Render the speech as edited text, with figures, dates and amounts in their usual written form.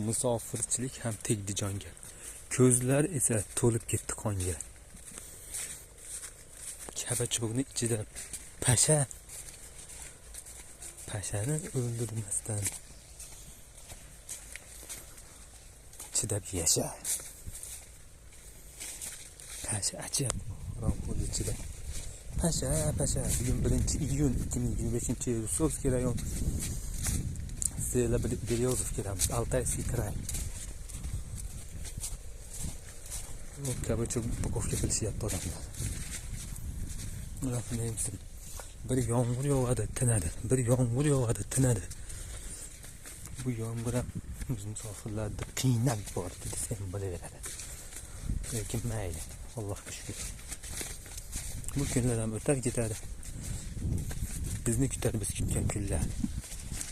Musofirchilik ham tegdi jonga. Ko'zlar esa to'lib ketdi qonga. Kabacho'g'ni ichida pashani o'ldirmasdan chidab yasha. Pasha achib ramxo'rlik ichida. Pasha. Bugun 1-iyun 2025-yil. So'zga rayon Zela Beryozov kelamiz. Altayskiy kraj. Kabacho'g bukovga qilishyapti odamlar. Rahmim. Bir yomg'ir yog'adi, tinadi. Bu yomg'ir ham biz musofirlarni qiynab yubordi desam bo'laveradi. Lekin mayli, Allohga shukr. Bu kunlar ham o'tar ketadi. Bizni kutar biz kutgan kunlar.